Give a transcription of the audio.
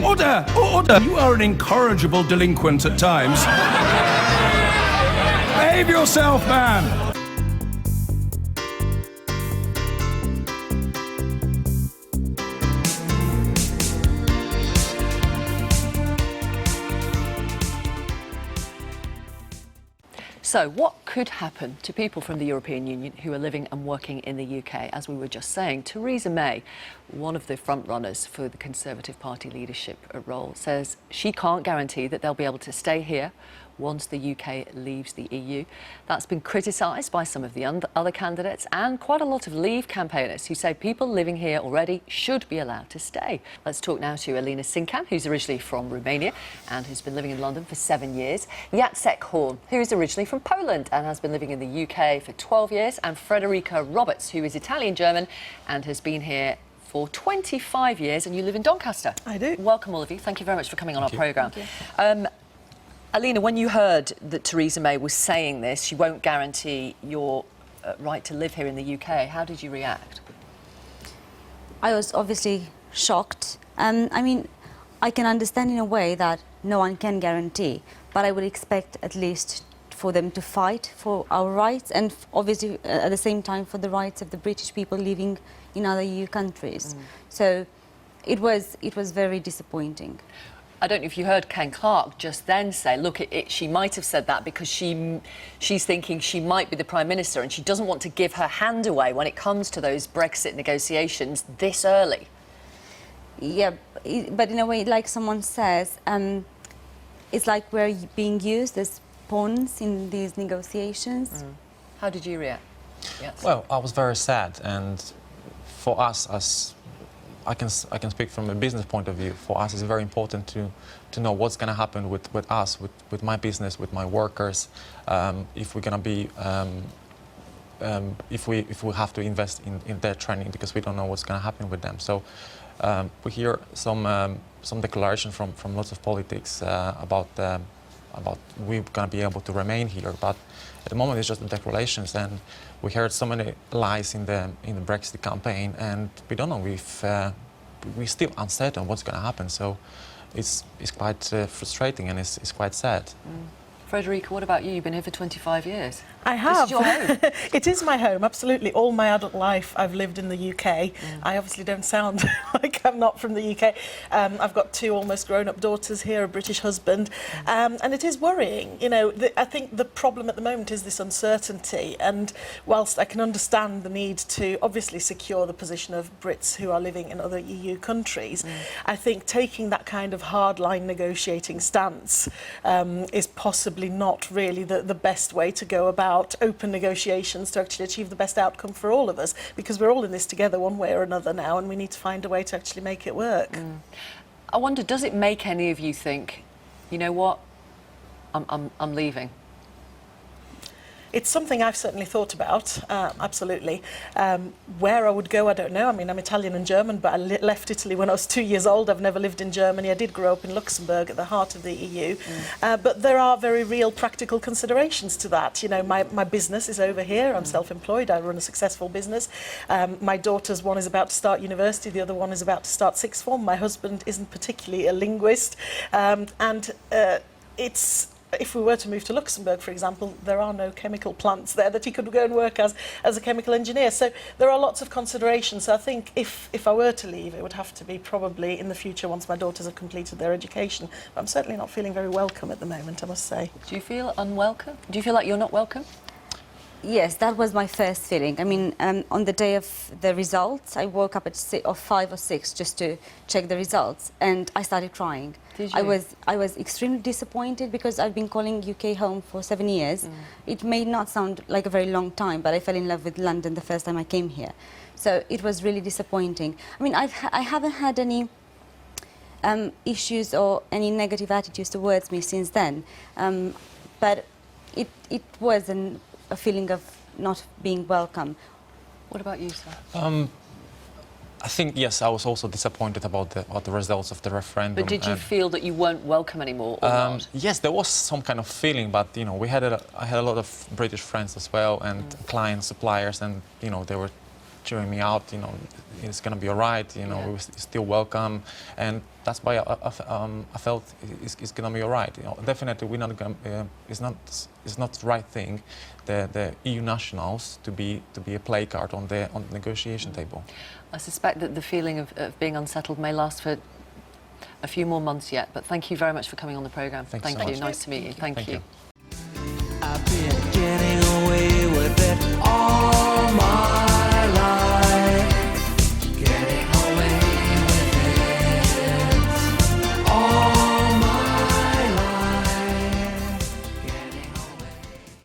Order! Order! You are an incorrigible delinquent at times. Behave yourself, man! So what could happen to people from the European Union who are living and working in the UK? As we were just saying, Theresa May, one of the frontrunners for the Conservative Party leadership role, says she can't guarantee that they'll be able to stay here once the UK leaves the EU. That's been criticised by some of the other candidates and quite a lot of Leave campaigners who say people living here already should be allowed to stay. Let's talk now to Alina Sincan, who's originally from Romania and who's been living in London for 7 years, Jacek Horn, who is originally from Poland and has been living in the UK for 12 years, and Frederica Roberts, who is Italian-German and has been here for 25 years, and you live in Doncaster. I do. Welcome, all of you. Thank you very much for coming on our programme. Alina, when you heard that Theresa May was saying this, she won't guarantee your right to live here in the UK, how did you react? I was obviously shocked. I mean, I can understand in a way that no one can guarantee, but I would expect at least for them to fight for our rights and obviously at the same time for the rights of the British people living in other EU countries. So it was very disappointing. I don't know if you heard Ken Clarke just then say, look, she might have said that because she's thinking she might be the Prime Minister and she doesn't want to give her hand away when it comes to those Brexit negotiations this early. Yeah, but in a way, like someone says, it's like we're being used as pawns in these negotiations. How did you react? Yes. Well, I was very sad, and for us, as I can speak from a business point of view. For us, it's very important to know what's going to happen with us, with my business, with my workers. If we're going to be, if we have to invest in their training, because we don't know what's going to happen with them. So we hear some declaration from lots of politics about we're going to be able to remain here, but at the moment it's just declarations, and we heard so many lies in the Brexit campaign, and we don't know if we're still uncertain what's going to happen. So it's quite frustrating, and it's quite sad. Frederica, what about you? You've been here for 25 years. I have. This is your home. It is my home, absolutely. All my adult life I've lived in the UK. I obviously don't sound like I'm not from the UK. I've got 2 almost grown-up daughters here, a British husband, and it is worrying. You know, I think the problem at the moment is this uncertainty, and whilst I can understand the need to obviously secure the position of Brits who are living in other EU countries, I think taking that kind of hardline negotiating stance is possibly not really the best way to go about open negotiations to actually achieve the best outcome for all of us, because we're all in this together one way or another now, and we need to find a way to actually make it work. I wonder, does it make any of you think, you know what, I'm leaving? It's something I've certainly thought about, absolutely. Where I would go, I don't know. I mean, I'm Italian and German, but I left Italy when I was 2 years old. I've never lived in Germany. I did grow up in Luxembourg, at the heart of the EU. But there are very real practical considerations to that. You know, my business is over here. I'm self-employed. I run a successful business. My daughters, one is about to start university, the other one is about to start sixth form. My husband isn't particularly a linguist. If we were to move to Luxembourg, for example, there are no chemical plants there that he could go and work as a chemical engineer. So there are lots of considerations. So I think if I were to leave, it would have to be probably in the future once my daughters have completed their education. But I'm certainly not feeling very welcome at the moment, I must say. Do you feel unwelcome? Do you feel like you're not welcome? Yes, that was my first feeling. I mean, on the day of the results, I woke up at 5 or 6 just to check the results, and I started crying. Did you? I was extremely disappointed because I've been calling UK home for 7 years. It may not sound like a very long time, but I fell in love with London the first time I came here. So it was really disappointing. I mean, I haven't had any issues or any negative attitudes towards me since then, but it was a feeling of not being welcome. What about you, sir? I think, yes, I was also disappointed about the results of the referendum. But did you feel that you weren't welcome anymore, or not? Yes, there was some kind of feeling, but, you know, I had a lot of British friends as well, and clients, suppliers, and, you know, they were cheering me out, you know, it's going to be all right, you know, we're still welcome. And that's why I felt it's going to be all right. You know, definitely we're not going it's not the right thing, the EU nationals to be a play card on the negotiation table. I suspect that the feeling of being unsettled may last for a few more months yet, but thank you very much for coming on the programme. Thank you so much. Nice to meet you. Thank you. you. I've been getting